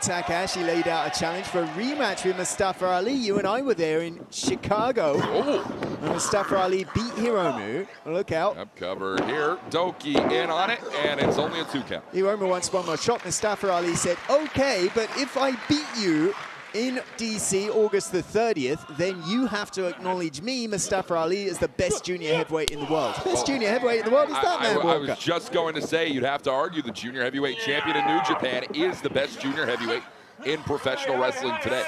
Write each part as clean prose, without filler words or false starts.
Takahashi laid out a challenge for a rematch with Mustafa Ali. You and I were there in Chicago. And Mustafa Ali beat Hiromu. Look out. Yep, cover here. DOUKI in on it, and it's only a 2 count. Hiromu wants one more shot. Mustafa Ali said, okay, but if I beat you in DC, August the 30th, then you have to acknowledge me, Mustafa Ali, as the best junior heavyweight in the world. Best junior heavyweight in the world is that man, Walker. I was just going to say, you'd have to argue the junior heavyweight champion in New Japan is the best junior heavyweight in professional wrestling today.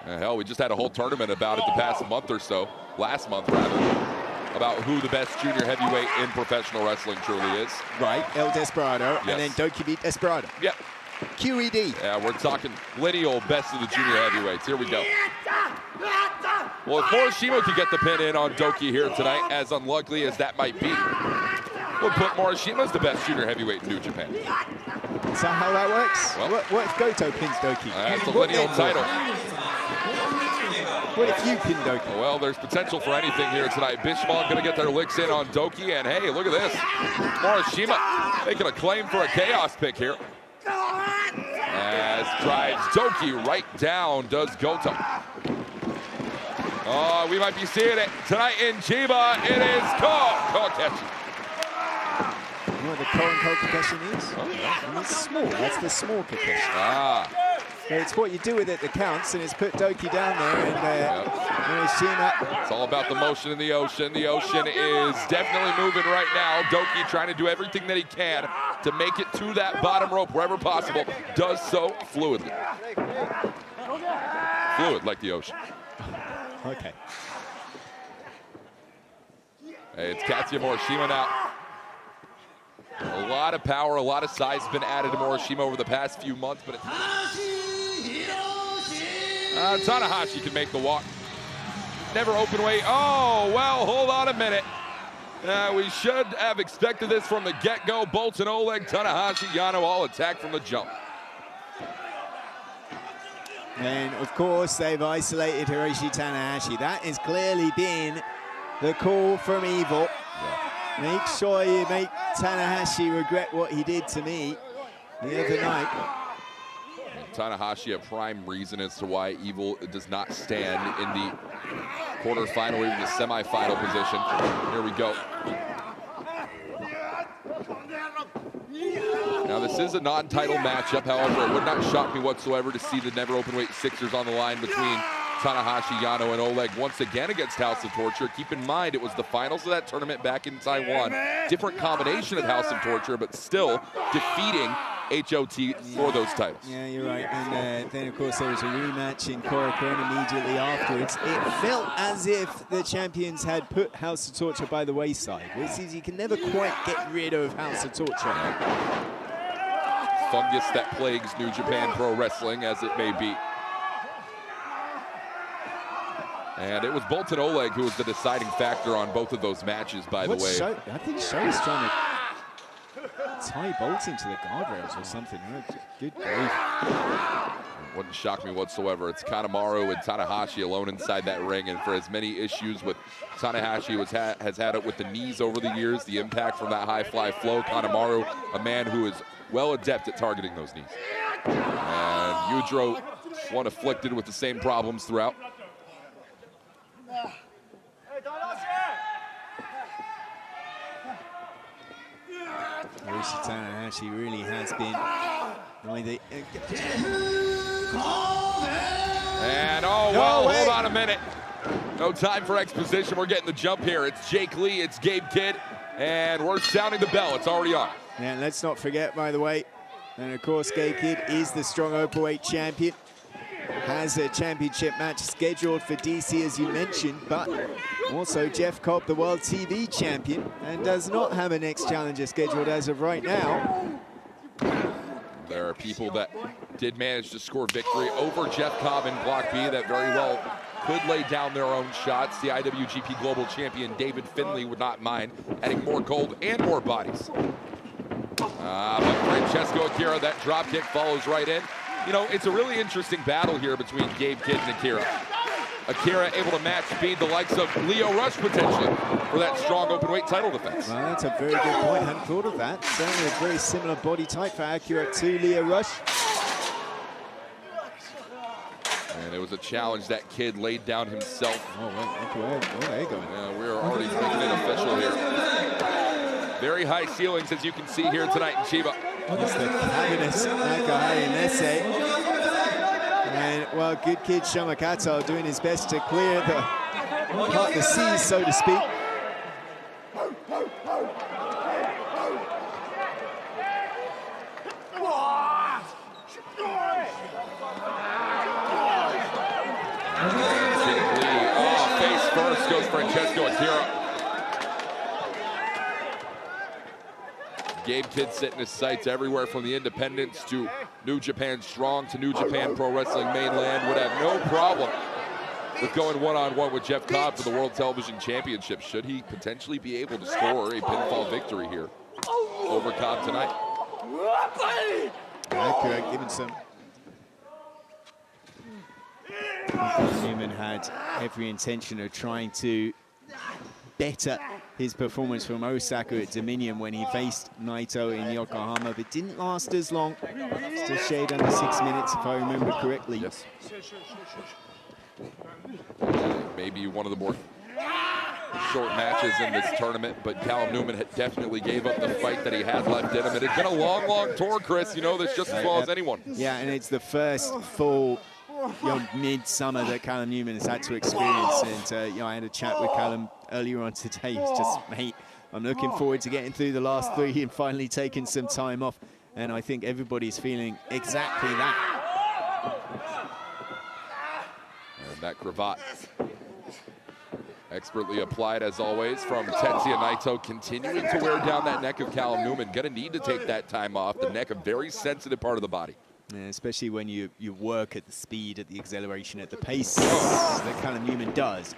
Hell, we just had a whole tournament about it the past month or so, last month rather, about who the best junior heavyweight in professional wrestling truly is. Right, El Desperado, yes. And then DOUKI beat Desperado. Yep. QED. Yeah, we're talking lineal best of the junior heavyweights. Here we go. Well, if Murashima could get the pin in on DOUKI here tonight, as unlikely as that might be, we'll put Murashima as the best junior heavyweight in New Japan. Is that how that works? Well, what if Goto pins DOUKI? That's a lineal title. What if you pin DOUKI? Well, there's potential for anything here tonight. Bishamon going to get their licks in on DOUKI, and hey, look at this. Murashima making a claim for a chaos pick here. As drives DOUKI right down, does Goto. Oh, we might be seeing it tonight in Chiba. It is Kokeshi. You know what the Kokeshi is? Oh, yeah. And it's small. That's the small Kokeshi. Ah. So it's what you do with it that counts, and it's put DOUKI down there, and Murashima. It's all about the motion in the ocean. The ocean is definitely moving right now. DOUKI trying to do everything that he can to make it to that bottom rope wherever possible. Does so fluidly. Fluid like the ocean. Okay. Hey, it's Katsuya Murashima now. A lot of power, a lot of size has been added to Murashima over the past few months, but it's... Tanahashi can make the walk. Never open weight. Oh, well, hold on a minute. We should have expected this from the get-go. Boltin, Oleg, Tanahashi, Yano all attack from the jump. And, of course, they've isolated Hiroshi Tanahashi. That has clearly been the call from Evil. Yeah. Make sure you make Tanahashi regret what he did to me the other night. Tanahashi, a prime reason as to why Evil does not stand in the quarterfinal or even the semifinal position. Here we go. Now, this is a non-title matchup. However, it would not shock me whatsoever to see the never openweight Sixers on the line between Tanahashi, Yano, and Oleg once again against House of Torture. Keep in mind, it was the finals of that tournament back in Taiwan. Different combination of House of Torture, but still defeating HOT for those titles. Yeah, you're right. And then, of course, there was a rematch in Korakuen immediately afterwards. It felt as if the champions had put House of Torture by the wayside, which is you can never quite get rid of House of Torture. Fungus that plagues New Japan Pro Wrestling, as it may be. And it was Boltin Oleg who was the deciding factor on both of those matches, by the way. I think Sho's trying to tie Boltin to the guardrails or something. Good grief. Wouldn't shock me whatsoever. It's Kanemaru and Tanahashi alone inside that ring, and for as many issues with Tanahashi has had it with the knees over the years, the impact from that high fly flow, Kanemaru, a man who is well adept at targeting those knees. And Yujiro, one afflicted with the same problems throughout. Hiroshi Tanahashi really has been and oh, well, hold on a minute. No time for exposition. We're getting the jump here. It's Jake Lee, it's Gabe Kidd, and we're sounding the bell. It's already on. Yeah, and let's not forget, by the way, and of course, Gabe Kidd is the strong openweight champion. Has a championship match scheduled for DC, as you mentioned, but also Jeff Cobb, the World TV champion, and does not have a next challenger scheduled as of right now. There are people that did manage to score victory over Jeff Cobb in Block B that very well could lay down their own shots. The IWGP Global Champion David Finlay would not mind adding more gold and more bodies. But Francesco Akira, that drop kick follows right in. You know, it's a really interesting battle here between Gabe Kidd and Akira. Akira able to match speed the likes of Lio Rush potentially for that strong openweight title defense. Well, that's a very good point. Hadn't thought of that. Certainly a very similar body type for Akira to Lio Rush. And it was a challenge that kid laid down himself. Oh, there you go. Yeah, we're already making it official here. Very high ceilings, as you can see here tonight in Chiba. It's the cabinets, Nakahari and Nese. And, well, good kid Shamakato doing his best to clear the seas, so to speak. Face first goes Francesco Akira. Gabe kid setting his sights everywhere from the independents to New Japan Strong to New Japan Pro Wrestling Mainland. Would have no problem with going one-on-one with Jeff Cobb for the World Television Championship. Should he potentially be able to score a pinfall victory here over Cobb tonight? Akira giving some. Newman had every intention of trying to better his performance from Osaka at Dominion when he faced Naito in Yokohama, but didn't last as long. Just a shade under 6 minutes, if I remember correctly. Yes. Maybe one of the more short matches in this tournament, but Callum Newman had definitely gave up the fight that he had left in him. It had been a long, long tour, Chris. You know this just as well as anyone. Yeah, and it's the first full mid-summer that Callum Newman has had to experience. And I had a chat with Callum earlier on today. He's just, mate, I'm looking forward to getting through the last 3 and finally taking some time off. And I think everybody's feeling exactly that. And that cravat expertly applied as always from Tetsuya Naito, continuing to wear down that neck of Callum Newman. Gonna need to take that time off. The neck, a very sensitive part of the body. Yeah, especially when you work at the speed, at the acceleration, at the pace that Callum Newman does.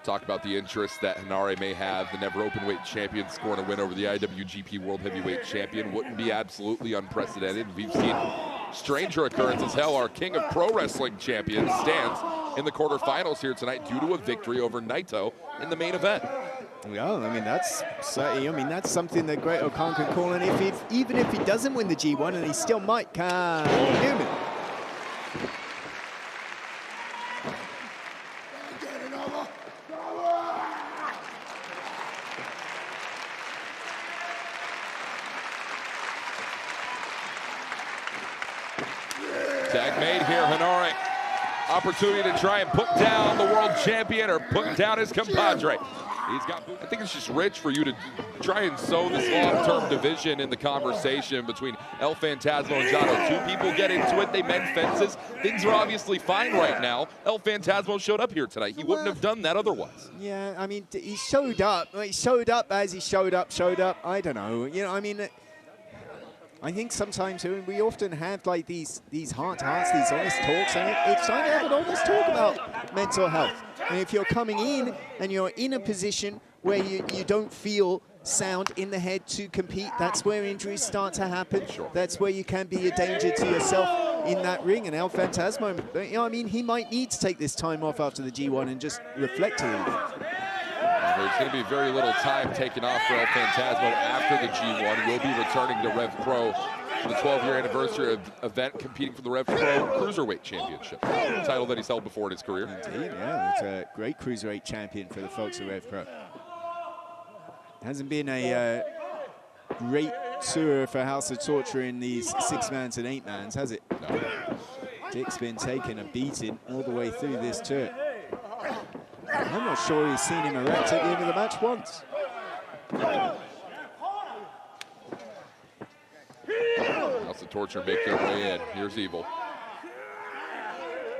Talk about the interest that Henare may have, the never openweight champion scoring a win over the IWGP World Heavyweight Champion. Wouldn't be absolutely unprecedented. We've seen stranger occurrences. Hell, our King of Pro Wrestling champion stands in the quarterfinals here tonight due to a victory over Naito in the main event. Well, I mean, that's something that Great Okan can call, and even if he doesn't win the G1, and he still might, Newman. Tag made here, Henare. Opportunity to try and put down the world champion or put down his compadre. I think it's just rich for you to try and sow this long-term division in the conversation between El Phantasmo and Jado. Two people get into it, they mend fences. Things are obviously fine right now. El Phantasmo showed up here tonight. He wouldn't have done that otherwise. Yeah, I mean, he showed up. He showed up as he showed up. I don't know. You know, I mean, I think sometimes we often have like these heart-to-hearts, these honest talks, and it's time to have an honest talk about mental health. And if you're coming in and you're in a position where you don't feel sound in the head to compete, that's where injuries start to happen. Sure. That's where you can be a danger to yourself in that ring. And El Phantasmo, you know, I mean, he might need to take this time off after the G1 and just reflect a little bit. There's going to be very little time taken off for El Phantasmo after the G1. We'll be returning to Rev Pro for the 12-year anniversary event, competing for the Rev Pro Cruiserweight Championship, the title that he's held before in his career. Indeed, yeah, it's a great Cruiserweight champion for the folks at Rev Pro. Hasn't been a great tour for House of Torture in these 6-mans and 8-mans, has it? No. Dick's been taking a beating all the way through this tour. I'm not sure he's seen him erect at the end of the match once. House of Torture make their way in. Here's Evil.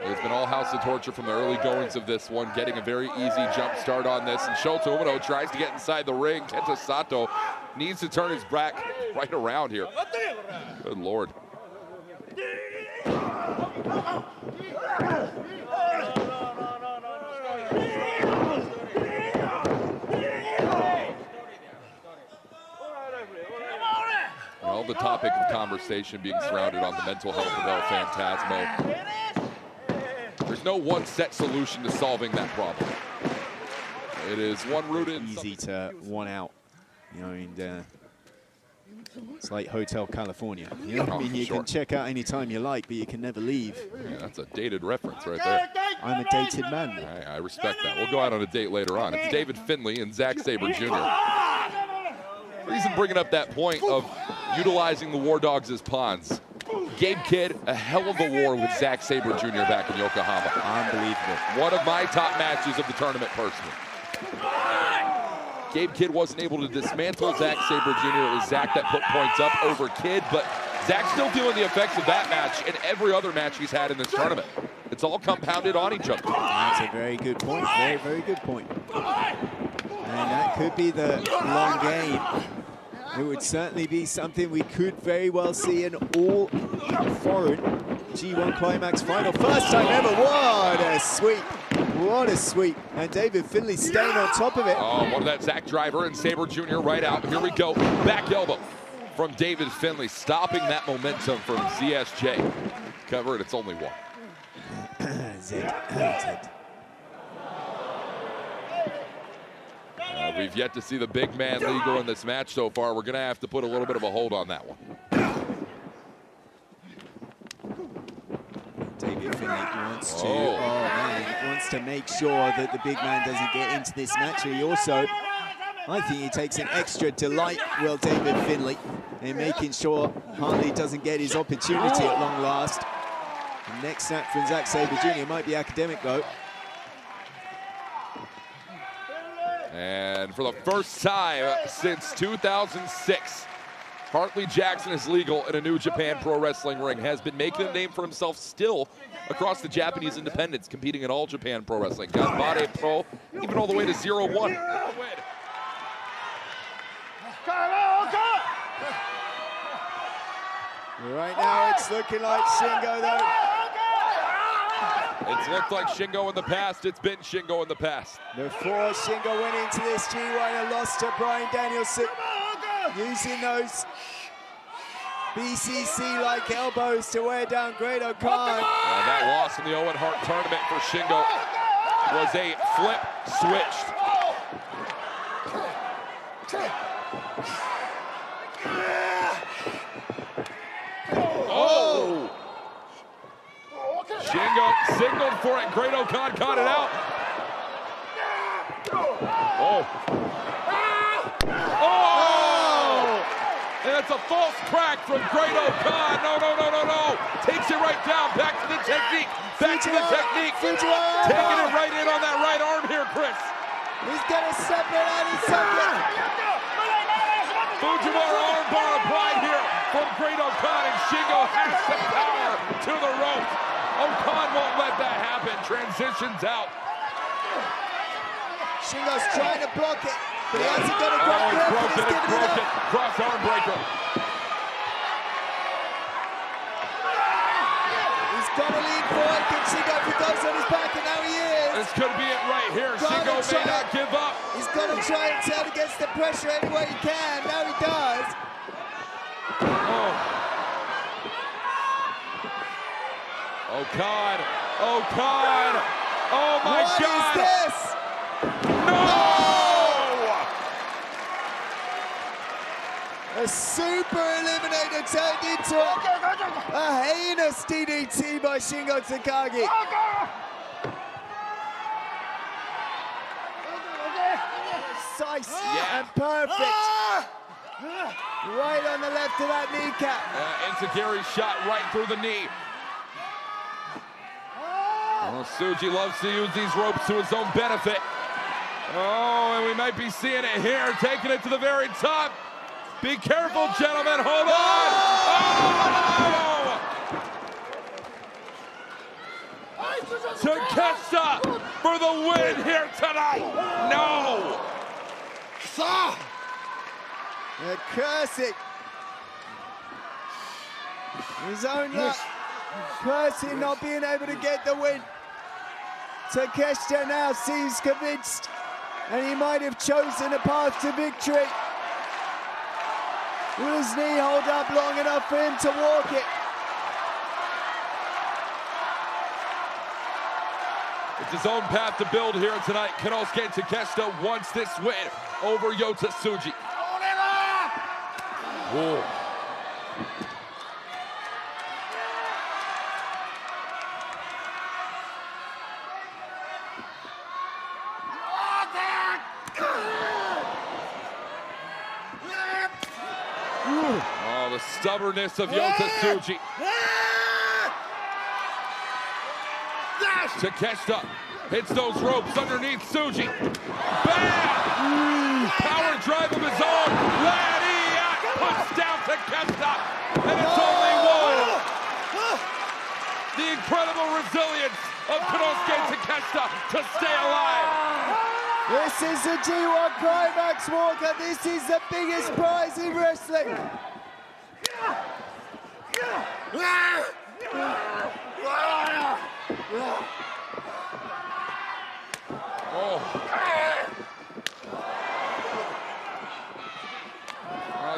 It's been all House of Torture from the early goings of this one, getting a very easy jump start on this. And Shota Umino tries to get inside the ring. Kenta Sato needs to turn his back right around here. Good Lord. Well, the topic of conversation being surrounded on the mental health of El Phantasmo. There's no one set solution to solving that problem. It is one rooted. Easy to one out You know, and it's like Hotel California. You know what I mean? You can check out anytime you like, but you can never leave. Yeah, that's a dated reference right there. I'm a dated man. I respect that. We'll go out on a date later on. It's David Finlay and Zack Sabre Jr. The reason bringing up that point of utilizing the War Dogs as pawns. Gabe Kidd, a hell of a war with Zack Sabre Jr. back in Yokohama. Unbelievable. One of my top matches of the tournament personally. Gabe Kidd wasn't able to dismantle Zack Sabre Jr. It was Zack that put points up over Kidd, but Zack's still feeling the effects of that match and every other match he's had in this tournament. It's all compounded on each other. That's a very good point. Very, very good point. And that could be the long game. It would certainly be something we could very well see in all foreign G1 Climax final. First time ever. What a sweep. What a sweep. And David Finlay staying on top of it. Oh, one of that Zack driver and Sabre Jr. right out. Here we go. Back elbow from David Finlay, stopping that momentum from ZSJ. Cover it. It's only one. We've yet to see the big man legal in this match so far. We're going to have to put a little bit of a hold on that one. David Finlay wants to, wants to make sure that the big man doesn't get into this match. He also, I think he takes an extra delight, will David Finlay, in making sure Harley doesn't get his opportunity at long last. The next snap from Zack Sabre Jr. might be academic though. And for the first time since 2006, Hartley Jackson is legal in a New Japan Pro Wrestling ring, has been making a name for himself still across the Japanese independents, competing in All Japan Pro Wrestling. Ganbare Pro, even all the way to 0-1. Right now it's looking like Shingo though. It's looked like Shingo in the past. It's been Shingo in the past. Before Shingo went into this G1 and lost to Bryan Danielson, using those BCC-like elbows to wear down Great-O Khan. And that loss in the Owen Hart tournament for Shingo was a flip switched. Oh! Shingo signaled for it. Great-O Khan caught it out. Oh! And it's a false crack from Great-O Khan. No. Takes it right down. Back to the technique. Taking it right in on that right arm here, Chris. He's going to separate out his subject. Fujiwara armbar applied here from Great-O Khan, and Shingo has the power to the rope. Khan won't let that happen. Transitions out. Shingo's trying to block it, but he hasn't got a great grip. It's broken. Cross arm breaker. He's got to lean forward. Can Shingo if he goes on his back, and now he is. This could be it right here. Shingo may not give up. He's got to try and turn against the pressure any way he can. Now he does. Khan. Oh my God. What is this? No! A super eliminator turned into a heinous DDT by Shingo Takagi. Precise and perfect. Right on the left of that kneecap. Into Gary's shot right through the knee. Tsuji loves to use these ropes to his own benefit. And we might be seeing it here, taking it to the very top. Be careful, gentlemen. Hold on. Takeshita for the win here tonight. No. The cursing. His own luck. Cursing not being able to get the win. Takeshita now seems convinced, and he might have chosen a path to victory. Will his knee hold up long enough for him to walk it? It's his own path to build here tonight. Kenosuke Takeshita wants this win over Yota Tsuji. Whoa. Oh, the stubbornness of Yota Tsuji. Takeshita hits those ropes underneath Tsuji. Bam! Power drive of his own. Lariat puts down Takeshita. And it's only one. The incredible resilience of Konosuke Takeshita to stay alive. This is the G1 Climax Walker. This is the biggest prize in wrestling.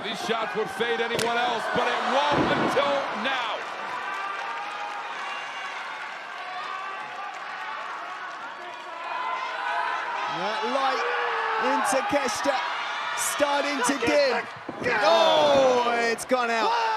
These shots would fade anyone else, but it won't until now. That light in Takeshita starting to dim. Oh, it's gone out.